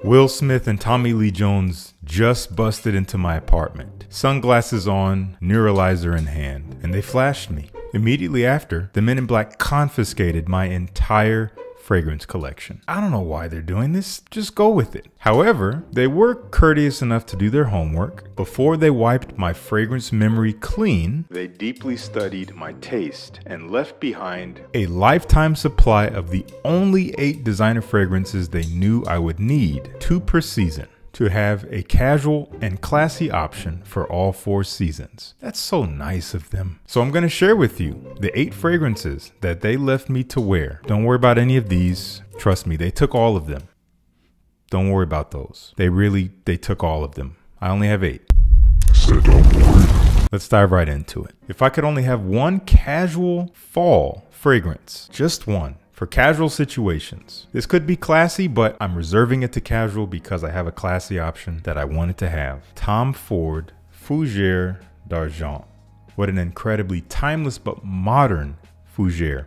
Will Smith and Tommy Lee Jones just busted into my apartment, sunglasses on, neuralizer in hand, and they flashed me. Immediately after, the Men in Black confiscated my entire fragrance collection. I don't know why they're doing this, just go with it. However, they were courteous enough to do their homework. Before they wiped my fragrance memory clean, they deeply studied my taste and left behind a lifetime supply of the only 8 designer fragrances they knew I would need, 2 per season, to have a casual and classy option for all 4 seasons. That's so nice of them. So I'm gonna share with you the 8 fragrances that they left me to wear. Don't worry about any of these. Trust me, they took all of them. Don't worry about those. They took all of them. I only have 8. Let's dive right into it. If I could only have one casual fall fragrance, just one, for casual situations. This could be classy, but I'm reserving it to casual because I have a classy option that I wanted to have. Tom Ford Fougere D'Argent. What an incredibly timeless but modern fougere.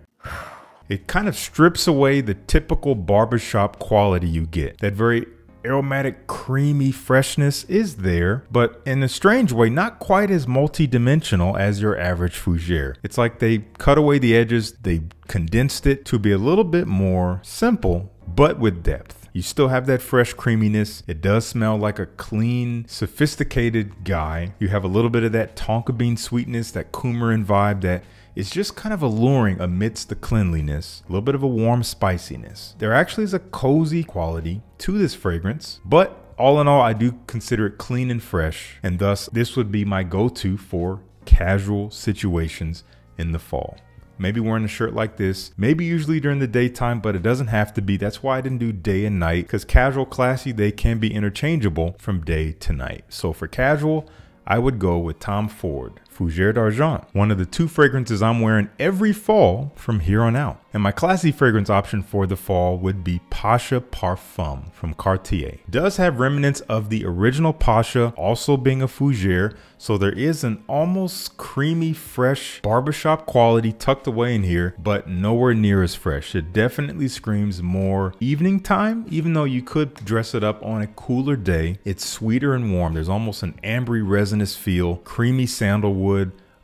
It kind of strips away the typical barbershop quality you get. That very aromatic, creamy freshness is there, but in a strange way, not quite as multi-dimensional as your average fougere. It's like they cut away the edges, they condensed it to be a little bit more simple, but with depth. You still have that fresh creaminess. It does smell like a clean, sophisticated guy. You have a little bit of that tonka bean sweetness, that coumarin vibe that is just kind of alluring amidst the cleanliness, a little bit of a warm spiciness. There actually is a cozy quality to this fragrance, but all in all, I do consider it clean and fresh, and thus this would be my go-to for casual situations in the fall. Maybe wearing a shirt like this, maybe usually during the daytime, but it doesn't have to be. That's why I didn't do day and night, because casual, classy, they can be interchangeable from day to night. So for casual, I would go with Tom Ford Fougere D'Argent, one of the 2 fragrances I'm wearing every fall from here on out. And my classy fragrance option for the fall would be Pasha Parfum from Cartier. It does have remnants of the original Pasha, also being a fougere, so there is an almost creamy, fresh barbershop quality tucked away in here, but nowhere near as fresh. It definitely screams more evening time, even though you could dress it up on a cooler day. It's sweeter and warm. There's almost an ambery resinous feel, creamy sandalwood,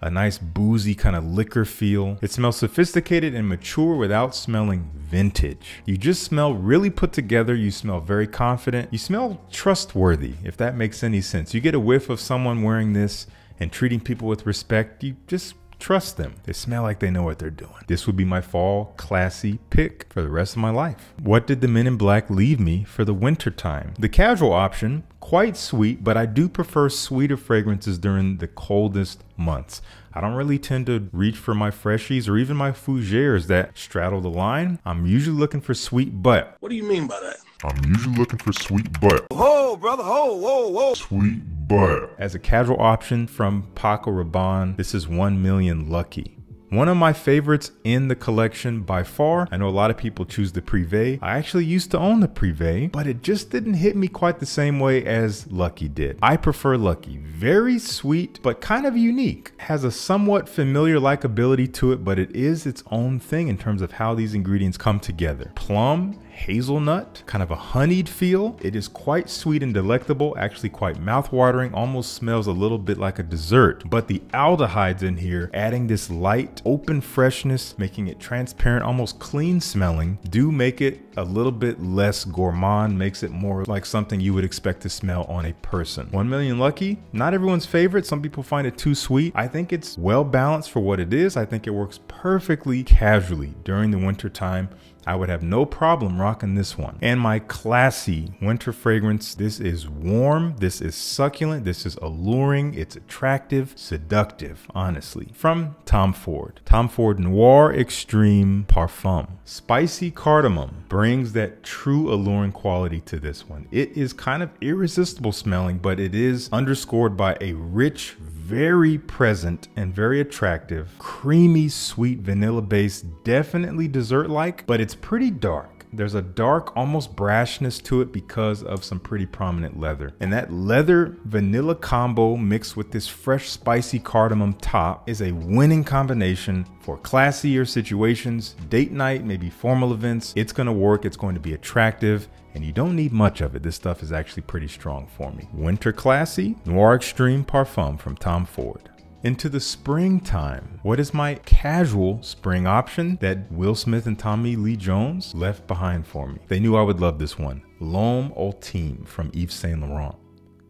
a nice boozy kind of liquor feel. It smells sophisticated and mature without smelling vintage. You just smell really put together. You smell very confident. You smell trustworthy, if that makes any sense. You get a whiff of someone wearing this and treating people with respect. You just trust them. They smell like they know what they're doing. This would be my fall classy pick for the rest of my life. What did the Men in Black leave me for the winter time? The casual option, quite sweet, but I do prefer sweeter fragrances during the coldest months. I don't really tend to reach for my freshies or even my fougeres that straddle the line. I'm usually looking for sweet but. What do you mean by that? I'm usually looking for sweet but. Whoa, brother, whoa. Sweet but. As a casual option from Paco Rabanne, this is 1 Million Lucky. One of my favorites in the collection by far. I know a lot of people choose the Privé. I actually used to own the Privé, but it just didn't hit me quite the same way as Lucky did. I prefer Lucky. Very sweet, but kind of unique. Has a somewhat familiar likability to it, but it is its own thing in terms of how these ingredients come together. Plum, hazelnut, kind of a honeyed feel. It is quite sweet and delectable, actually quite mouth-watering, almost smells a little bit like a dessert. But the aldehydes in here, adding this light, open freshness, making it transparent, almost clean smelling, do make it a little bit less gourmand, makes it more like something you would expect to smell on a person. 1 Million Lucky, not everyone's favorite. Some people find it too sweet. I think it's well balanced for what it is. I think it works perfectly casually during the winter time. I would have no problem rocking this one. And my classy winter fragrance, this is warm, this is succulent, this is alluring, it's attractive, seductive, honestly. From Tom Ford. Tom Ford Noir Extreme Parfum. Spicy cardamom brings that true alluring quality to this one. It is kind of irresistible smelling, but it is underscored by a rich, very present and very attractive, creamy, sweet vanilla base, definitely dessert-like, but it's pretty dark. There's a dark, almost brashness to it because of some pretty prominent leather. And that leather vanilla combo mixed with this fresh, spicy cardamom top is a winning combination for classier situations, date night, maybe formal events. It's gonna work, it's going to be attractive, and you don't need much of it. This stuff is actually pretty strong for me. Winter Classy Noir Extreme Parfum from Tom Ford. Into the springtime, what is my casual spring option that Will Smith and Tommy Lee Jones left behind for me? They knew I would love this one. L'Homme Ultime from Yves Saint Laurent.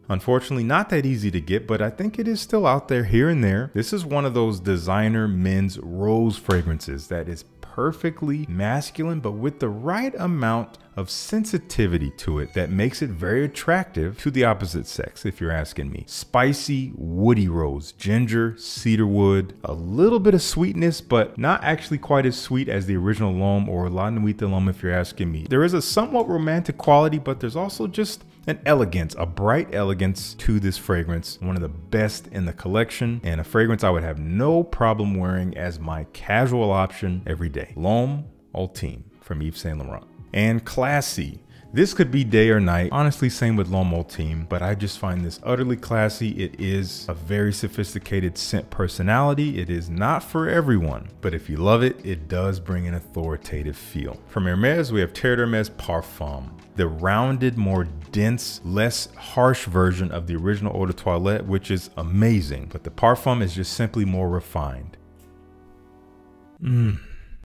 Unfortunately, not that easy to get, but I think it is still out there here and there. This is one of those designer men's rose fragrances that is perfectly masculine, but with the right amount of sensitivity to it that makes it very attractive to the opposite sex, if you're asking me. Spicy, woody rose, ginger, cedarwood, a little bit of sweetness, but not actually quite as sweet as the original L'Homme or La Nuit de L'Homme, if you're asking me. There is a somewhat romantic quality, but there's also just an elegance, a bright elegance to this fragrance. One of the best in the collection, and a fragrance I would have no problem wearing as my casual option every day. L'Homme Ultime from Yves Saint Laurent. And classy. This could be day or night. Honestly, same with L'Homme Ultime, but I just find this utterly classy. It is a very sophisticated scent personality. It is not for everyone, but if you love it, it does bring an authoritative feel. From Hermès, we have Terre d'Hermès Parfum. The rounded, more dense, less harsh version of the original Eau de Toilette, which is amazing, but the Parfum is just simply more refined.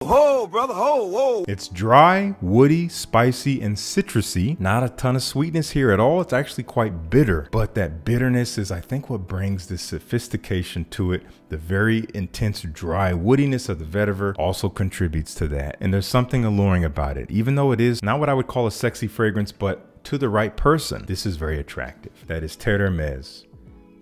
Whoa, brother, whoa. It's dry, woody, spicy, and citrusy. Not a ton of sweetness here at all. It's actually quite bitter, but that bitterness is, I think, what brings this sophistication to it. The very intense dry woodiness of the vetiver also contributes to that. And there's something alluring about it. Even though it is not what I would call a sexy fragrance, but to the right person, this is very attractive. That is Terre d'Hermès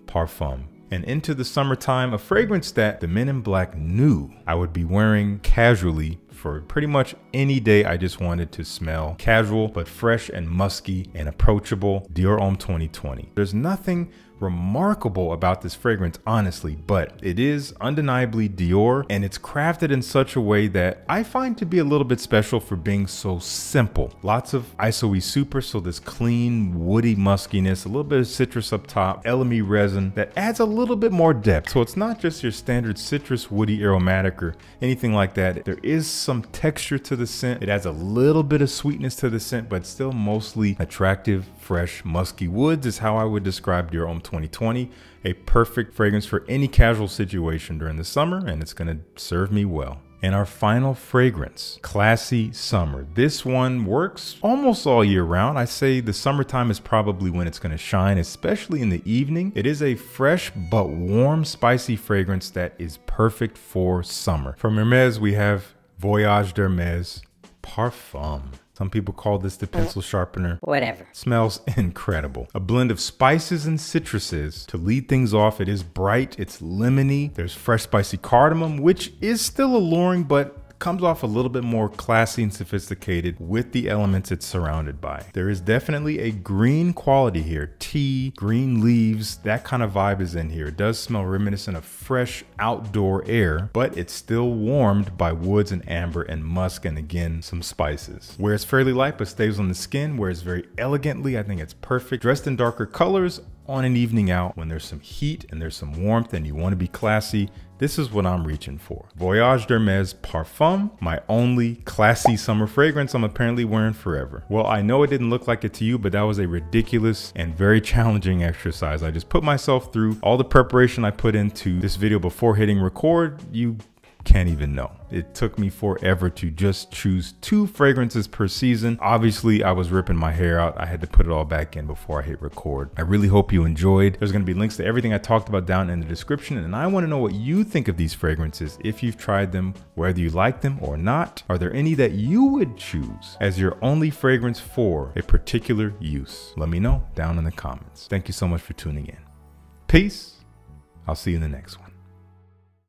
Parfum. And into the summertime, a fragrance that the Men in Black knew I would be wearing casually for pretty much any day I just wanted to smell casual, but fresh and musky and approachable. Dior Homme 2020. There's nothing remarkable about this fragrance, honestly, but it is undeniably Dior, and it's crafted in such a way that I find to be a little bit special for being so simple. Lots of ISOE super, so this clean, woody muskiness, a little bit of citrus up top, LME resin that adds a little bit more depth. So it's not just your standard citrus, woody, aromatic or anything like that. There is some texture to the scent. It adds a little bit of sweetness to the scent, but still mostly attractive, fresh, musky woods is how I would describe Dior Homme 2020. A perfect fragrance for any casual situation during the summer, and it's gonna serve me well. And our final fragrance, Classy Summer. This one works almost all year round. I say the summertime is probably when it's gonna shine, especially in the evening. It is a fresh but warm, spicy fragrance that is perfect for summer. From Hermès, we have Fougere D'Argent Parfum. Some people call this the pencil sharpener. Whatever. Smells incredible. A blend of spices and citruses. To lead things off, it is bright, it's lemony. There's fresh spicy cardamom, which is still alluring, but comes off a little bit more classy and sophisticated with the elements it's surrounded by. There is definitely a green quality here. Tea, green leaves, that kind of vibe is in here. It does smell reminiscent of fresh outdoor air, but it's still warmed by woods and amber and musk, and again, some spices. Wears fairly light but stays on the skin, wears very elegantly. I think it's perfect. Dressed in darker colors on an evening out when there's some heat and there's some warmth and you want to be classy. This is what I'm reaching for. Fougere D'Argent Parfum, my only classy summer fragrance I'm apparently wearing forever. Well, I know it didn't look like it to you, but that was a ridiculous and very challenging exercise. I just put myself through all the preparation I put into this video before hitting record. You can't even know. It took me forever to just choose 2 fragrances per season. Obviously, I was ripping my hair out. I had to put it all back in before I hit record. I really hope you enjoyed. There's going to be links to everything I talked about down in the description, and I want to know what you think of these fragrances, if you've tried them, whether you like them or not. Are there any that you would choose as your only fragrance for a particular use? Let me know down in the comments. Thank you so much for tuning in. Peace. I'll see you in the next one.